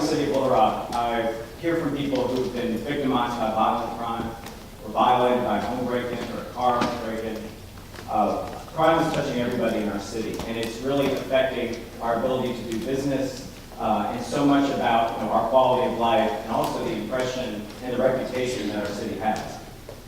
the city of Little Rock, I hear from people who've been victimized by violent crime, or violated by a home break-in or a car break-in. Crime is touching everybody in our city, and it's really affecting our ability to do business, and so much about our quality of life, and also the impression and the reputation that our city has.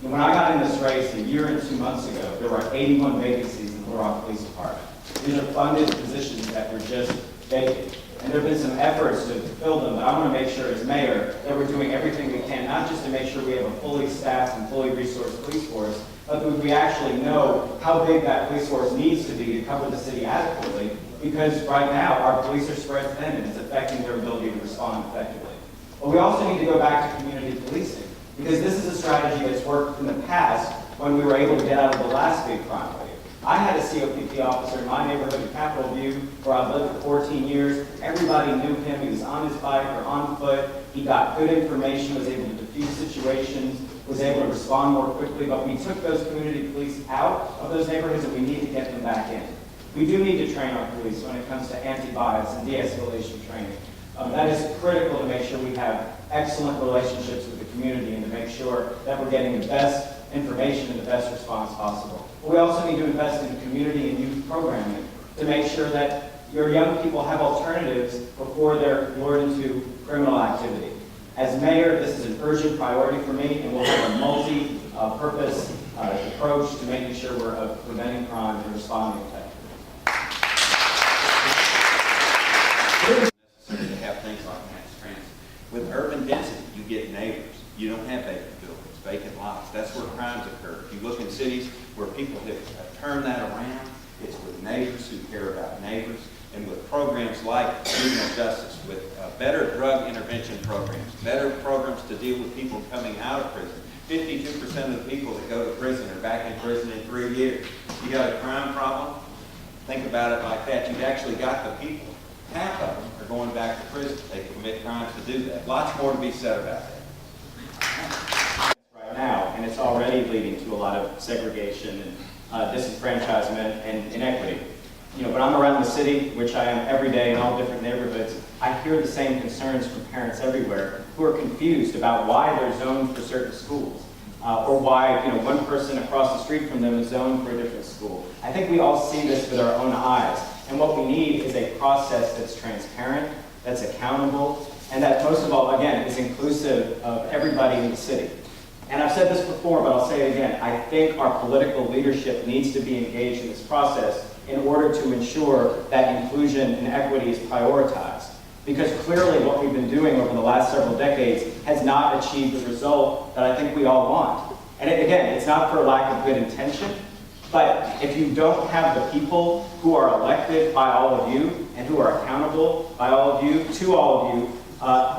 And when I got in this race a year and 2 months ago, there were 81 vacancies in the Little Rock Police Department. These are funded positions that were just vacant. And there have been some efforts to fill them, but I want to make sure as mayor that we're doing everything we can, not just to make sure we have a fully staffed and fully resourced police force, but that we actually know how big that police force needs to be to cover the city adequately, because right now our police are spread thin and it's affecting their ability to respond effectively. But we also need to go back to community policing, because this is a strategy that's worked in the past when we were able to get out of the last big crime wave. I had a COPP officer in my neighborhood in Capitol View where I've lived for 14 years. Everybody knew him. He was on his bike or on foot. He got good information, was able to defuse situations, was able to respond more quickly. But we took those community police out of those neighborhoods, and we need to get them back in. We do need to train our police when it comes to anti-bias and de-escalation training. That is critical to make sure we have excellent relationships with the community and to make sure that we're getting the best information and the best response possible. But we also need to invest in community and youth programming to make sure that your young people have alternatives before they're lured into criminal activity. As mayor, this is an urgent priority for me, and we'll have a multi-purpose approach to making sure we're preventing crime and responding effectively. To have things like mass transit. With urban density, you get neighbors. You don't have vacant buildings, vacant lots. That's where crimes occur. If you look in cities where people have turned that around, it's with neighbors who care about neighbors, and with programs like juvenile justice, with better drug intervention programs, better programs to deal with people coming out of prison. 52% of the people that go to prison are back in prison in 3 years. You got a crime problem? Think about it like that. You've actually got the people. Half of them are going back to prison. They commit crimes to do that. Lots more to be said about that. Right now, and it's already leading to a lot of segregation and disenfranchisement and inequity. When I'm around the city, which I am every day in all different neighborhoods, I hear the same concerns from parents everywhere who are confused about why they're zoned for certain schools, or why one person across the street from them is zoned for a different school. I think we all see this with our own eyes. And what we need is a process that's transparent, that's accountable, and that most of all, again, is inclusive of everybody in the city. And I've said this before, but I'll say it again. I think our political leadership needs to be engaged in this process in order to ensure that inclusion and equity is prioritized. Because clearly what we've been doing over the last several decades has not achieved the result that I think we all want. And again, it's not for lack of good intention, but if you don't have the people who are elected by all of you and who are accountable by all of you, to all of you,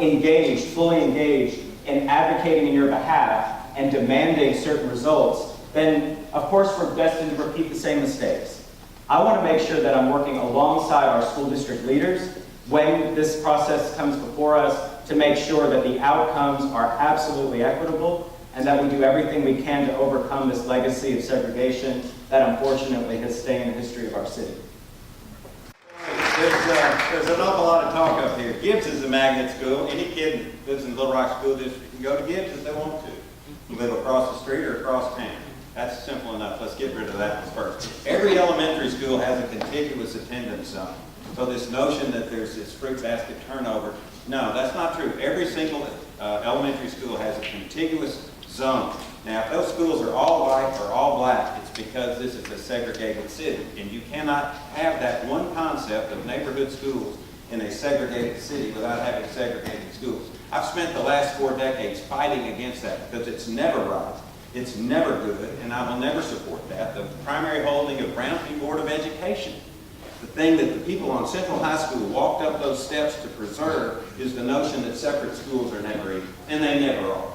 engaged, fully engaged in advocating in your behalf and demanding certain results, then of course we're destined to repeat the same mistakes. I want to make sure that I'm working alongside our school district leaders when this process comes before us to make sure that the outcomes are absolutely equitable and that we do everything we can to overcome this legacy of segregation that unfortunately has stayed in the history of our city. There's an awful lot of talk up here. Gibbs is a magnet school. Any kid that lives in Little Rock School District can go to Gibbs if they want to. You live across the street or across town. That's simple enough. Let's get rid of that one first. Every elementary school has a contiguous attendance zone. So this notion that there's this fruit basket turnover, no, that's not true. Every single elementary school has a contiguous zone. Now, if those schools are all white or all black, it's because this is a segregated city. And you cannot have that one concept of neighborhood schools in a segregated city without having segregated schools. I've spent the last 4 decades fighting against that because it's never right. It's never good, and I will never support that. The primary holding of Brown v. Board of Education, the thing that the people on Central High School walked up those steps to preserve is the notion that separate schools are never equal, and they never are.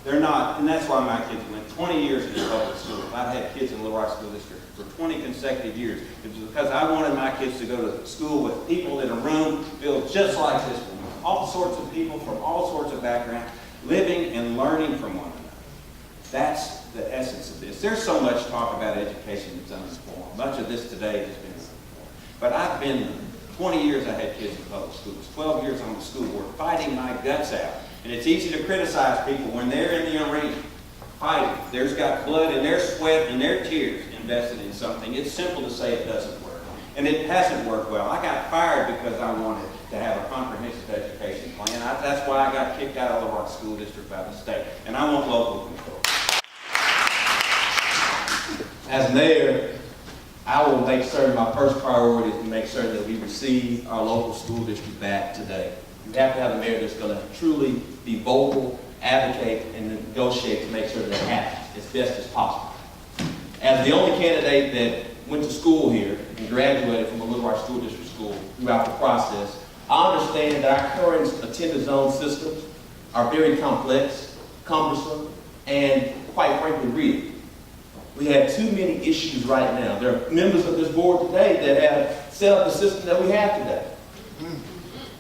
They're not, and that's why my kids went 20 years in public school. I've had kids in Little Rock School District for 20 consecutive years. It was because I wanted my kids to go to school with people in a room filled just like this one, all sorts of people from all sorts of backgrounds, living and learning from one another. That's the essence of this. There's so much talk about education that's uninformed. Much of this today has been uninformed. But I've been there. 20 years I had kids in public schools, 12 years on the school board, fighting my guts out. And it's easy to criticize people when they're in the arena fighting. There's got blood and their sweat and their tears invested in something. It's simple to say it doesn't work. And it hasn't worked well. I got fired because I wanted to have a comprehensive education plan. That's why I got kicked out of the Rock School District by the state. And I want local control. As mayor, I will make certain my first priority is to make certain that we receive our local school district back today. You have to have a mayor that's going to truly be vocal, advocate, and negotiate to make sure that happens as best as possible. As the only candidate that went to school here and graduated from a Little Rock School District school throughout the process, I understand that our current attendance zone systems are very complex, cumbersome, and quite frankly, real. We have too many issues right now. There are members of this board today that have set up the system that we have today.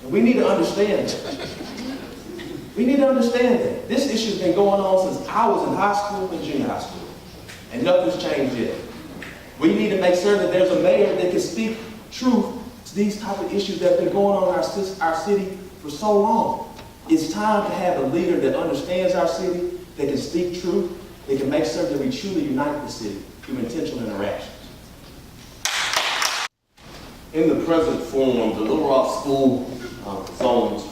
And we need to understand that. We need to understand that. This issue has been going on since I was in high school and junior high school. And nothing's changed yet. We need to make sure that there's a mayor that can speak truth to these type of issues that have been going on in our city for so long. It's time to have a leader that understands our city, that can speak truth, that can make certain that we truly unite the city through intentional interactions. In the present form, the Little Rock school zones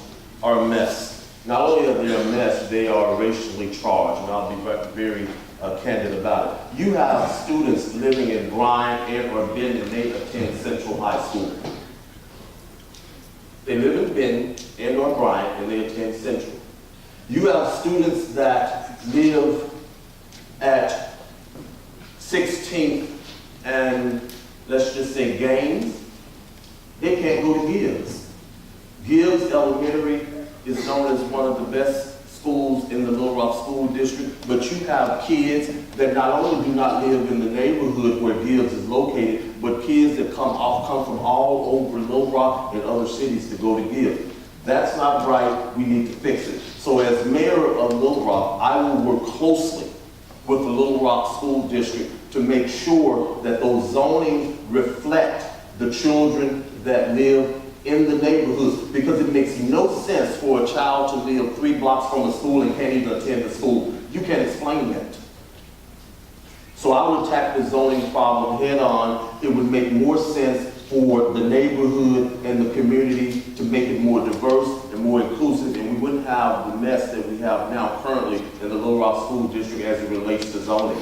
are a mess. Not only are they a mess, they are racially charged, and I'll be very candid about it. You have students living in Bryan and or Benton, and they attend Central High School. They live in Benton and or Bryan, and they attend Central. You have students that live at 16th and let's just say Gaines. They can't go to Gibbs. Gibbs Elementary is known as one of the best schools in the Little Rock School District, but you have kids that not only do not live in the neighborhood where Gibbs is located, but kids that come from all over Little Rock and other cities to go to Gibbs. That's not right. We need to fix it. So as mayor of Little Rock, I will work closely with the Little Rock School District to make sure that those zonings reflect the children that live in the neighborhoods, because it makes no sense for a child to live 3 blocks from a school and can't even attend the school. You can't explain that. So I would tackle the zoning problem head on. It would make more sense for the neighborhood and the community to make it more diverse and more inclusive, and we wouldn't have the mess that we have now currently in the Little Rock School District as it relates to zoning.